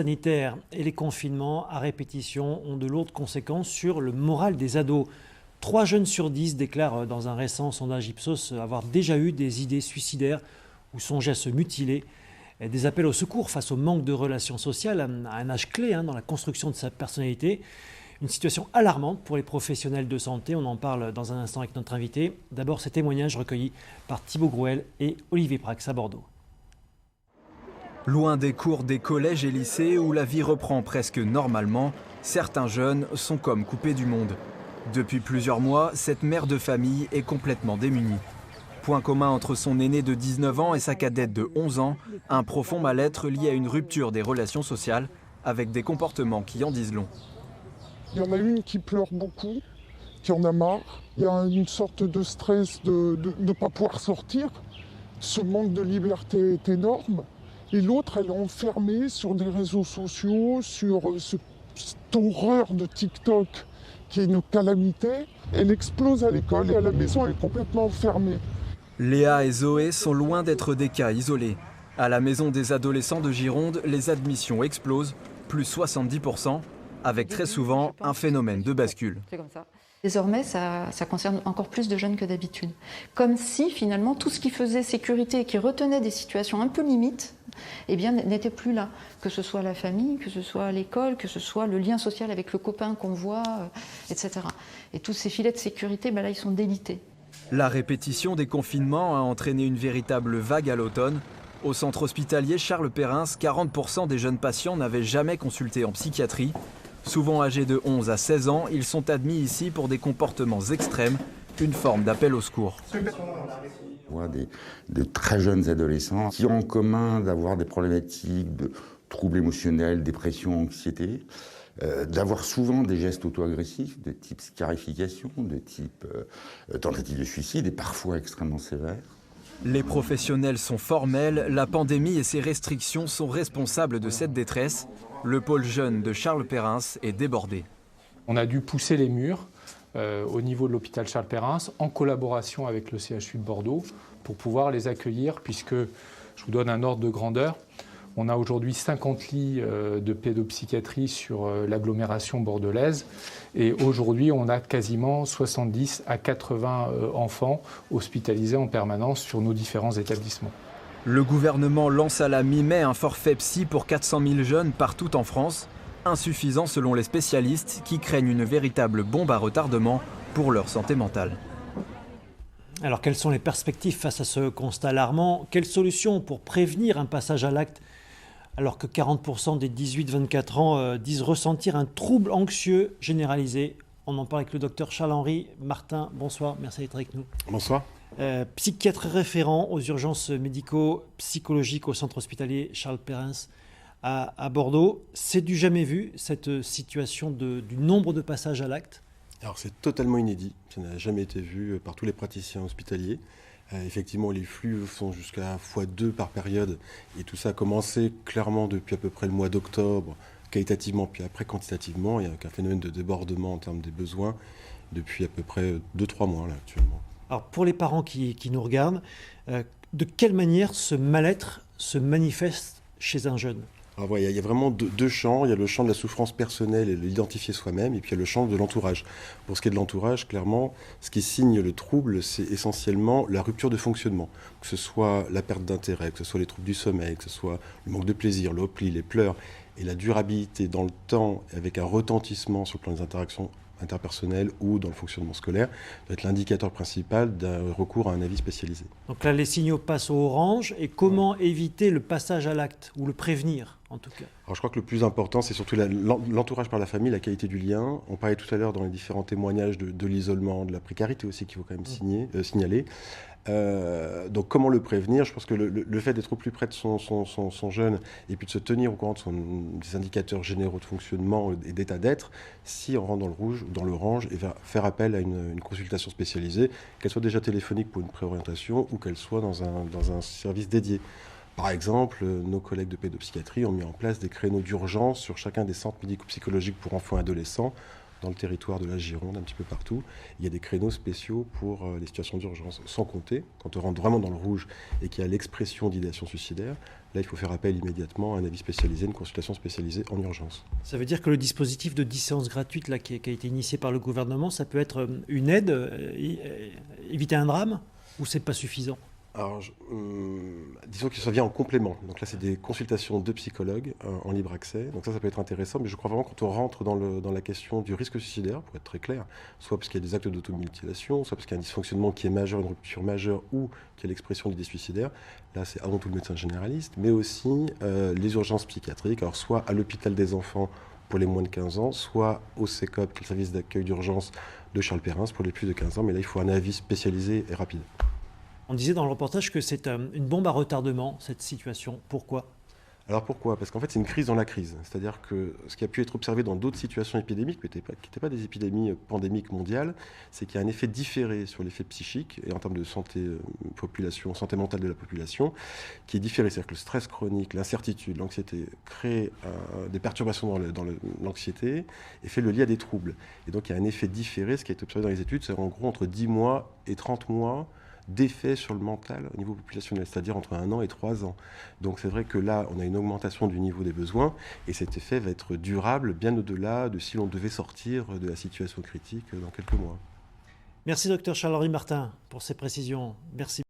sanitaires et les confinements à répétition ont de lourdes conséquences sur le moral des ados. 3 jeunes sur 10 déclarent dans un récent sondage Ipsos avoir déjà eu des idées suicidaires ou songé à se mutiler. Des appels au secours face au manque de relations sociales à un âge clé dans la construction de sa personnalité. Une situation alarmante pour les professionnels de santé. On en parle dans un instant avec notre invité. D'abord, ces témoignages recueillis par Thibaut Grouel et Olivier Prax à Bordeaux. Loin des cours des collèges et lycées où la vie reprend presque normalement, certains jeunes sont comme coupés du monde. Depuis plusieurs mois, cette mère de famille est complètement démunie. Point commun entre son aîné de 19 ans et sa cadette de 11 ans, un profond mal-être lié à une rupture des relations sociales avec des comportements qui en disent long. Il y en a une qui pleure beaucoup, qui en a marre. Il y a une sorte de stress de ne pas pouvoir sortir. Ce manque de liberté est énorme. Et l'autre, elle est enfermée sur des réseaux sociaux, sur cette horreur de TikTok qui est une calamité. Elle explose à l'école et à la maison, elle est complètement enfermée. Léa et Zoé sont loin d'être des cas isolés. À la maison des adolescents de Gironde, les admissions explosent, plus 70%, avec très souvent un phénomène de bascule. Désormais, ça concerne encore plus de jeunes que d'habitude. Comme si finalement tout ce qui faisait sécurité, qui retenait des situations un peu limites, eh bien, n'était plus là. Que ce soit la famille, que ce soit l'école, que ce soit le lien social avec le copain qu'on voit, etc. Et tous ces filets de sécurité, là, ils sont délités. La répétition des confinements a entraîné une véritable vague à l'automne. Au centre hospitalier Charles Perrins, 40% des jeunes patients n'avaient jamais consulté en psychiatrie. Souvent âgés de 11 à 16 ans, ils sont admis ici pour des comportements extrêmes, une forme d'appel au secours. On voit de très jeunes adolescents qui ont en commun d'avoir des problématiques de troubles émotionnels, dépression, anxiété, d'avoir souvent des gestes auto-agressifs de type scarification, de type tentative de suicide et parfois extrêmement sévères. Les professionnels sont formels, la pandémie et ses restrictions sont responsables de cette détresse. Le pôle jeune de Charles Perrins est débordé. On a dû pousser les murs au niveau de l'hôpital Charles Perrins en collaboration avec le CHU de Bordeaux pour pouvoir les accueillir, puisque, je vous donne un ordre de grandeur, on a aujourd'hui 50 lits de pédopsychiatrie sur l'agglomération bordelaise et aujourd'hui on a quasiment 70 à 80 enfants hospitalisés en permanence sur nos différents établissements. Le gouvernement lance à la mi-mai un forfait psy pour 400 000 jeunes partout en France, insuffisant selon les spécialistes qui craignent une véritable bombe à retardement pour leur santé mentale. Alors quelles sont les perspectives face à ce constat alarmant? Quelles solutions pour prévenir un passage à l'acte alors que 40% des 18-24 ans disent ressentir un trouble anxieux généralisé? On en parle avec le docteur Charles-Henri Martin. Bonsoir, merci d'être avec nous. Bonsoir. Psychiatre référent aux urgences médico-psychologiques au centre hospitalier Charles Perrins à Bordeaux. C'est du jamais vu, cette situation du nombre de passages à l'acte? Alors c'est totalement inédit, ça n'a jamais été vu par tous les praticiens hospitaliers. Effectivement, les flux sont jusqu'à x2 par période et tout ça a commencé clairement depuis à peu près le mois d'octobre, qualitativement, puis après quantitativement. Il y a un phénomène de débordement en termes des besoins depuis à peu près 2-3 mois là, actuellement. Alors pour les parents qui nous regardent, de quelle manière ce mal-être se manifeste chez un jeune? Alors voilà, il y a vraiment deux champs. Il y a le champ de la souffrance personnelle et de l'identifier soi-même, et puis il y a le champ de l'entourage. Pour ce qui est de l'entourage, clairement, ce qui signe le trouble, c'est essentiellement la rupture de fonctionnement. Que ce soit la perte d'intérêt, que ce soit les troubles du sommeil, que ce soit le manque de plaisir, le repli, les pleurs, et la durabilité dans le temps, avec un retentissement sur le plan des interactions interpersonnelles ou dans le fonctionnement scolaire, doit être l'indicateur principal d'un recours à un avis spécialisé. Donc là, les signaux passent au orange. Et comment éviter le passage à l'acte ou le prévenir, en tout cas? Alors je crois que le plus important, c'est surtout l'entourage par la famille, la qualité du lien. On parlait tout à l'heure dans les différents témoignages de l'isolement, de la précarité aussi qu'il faut quand même signaler. Donc comment le prévenir? Je pense que le fait d'être au plus près de son jeune et puis de se tenir au courant des indicateurs généraux de fonctionnement et d'état d'être, si on rentre dans le rouge ou dans l'orange, et va faire appel à une consultation spécialisée, qu'elle soit déjà téléphonique pour une préorientation ou qu'elle soit dans un service dédié. Par exemple, nos collègues de pédopsychiatrie ont mis en place des créneaux d'urgence sur chacun des centres médico-psychologiques pour enfants et adolescents dans le territoire de la Gironde, un petit peu partout. Il y a des créneaux spéciaux pour les situations d'urgence. Sans compter, quand on rentre vraiment dans le rouge et qu'il y a l'expression d'idéation suicidaire, Là, il faut faire appel immédiatement à un avis spécialisé, une consultation spécialisée en urgence. Ça veut dire que le dispositif de 10 séances gratuites là, qui a été initié par le gouvernement, ça peut être une aide, éviter un drame, ou c'est pas suffisant? Alors, disons que ça vient en complément. Donc là, c'est des consultations de psychologues en libre accès. Donc ça peut être intéressant. Mais je crois vraiment quand on rentre dans la question du risque suicidaire, pour être très clair, soit parce qu'il y a des actes d'automutilation, soit parce qu'il y a un dysfonctionnement qui est majeur, une rupture majeure, ou qu'il y a l'expression d'idées suicidaires. Là, c'est avant tout le médecin généraliste, mais aussi les urgences psychiatriques. Alors soit à l'hôpital des enfants pour les moins de 15 ans, soit au CECOP, qui est le service d'accueil d'urgence de Charles Perrins, pour les plus de 15 ans. Mais là, il faut un avis spécialisé et rapide. On disait dans le reportage que c'est une bombe à retardement, cette situation. Pourquoi? Alors pourquoi? Parce qu'en fait, c'est une crise dans la crise. C'est-à-dire que ce qui a pu être observé dans d'autres situations épidémiques, mais qui n'étaient pas des épidémies pandémiques mondiales, c'est qu'il y a un effet différé sur l'effet psychique et en termes de santé, santé mentale de la population, qui est différé. C'est-à-dire que le stress chronique, l'incertitude, l'anxiété créent des perturbations dans l'anxiété et fait le lien à des troubles. Et donc il y a un effet différé. Ce qui a été observé dans les études, c'est en gros entre 10 mois et 30 mois d'effet sur le mental au niveau populationnel, c'est-à-dire entre 1 an et 3 ans. Donc c'est vrai que là, on a une augmentation du niveau des besoins et cet effet va être durable bien au-delà de si l'on devait sortir de la situation critique dans quelques mois. Merci Dr Charles-Henri Martin pour ces précisions. Merci.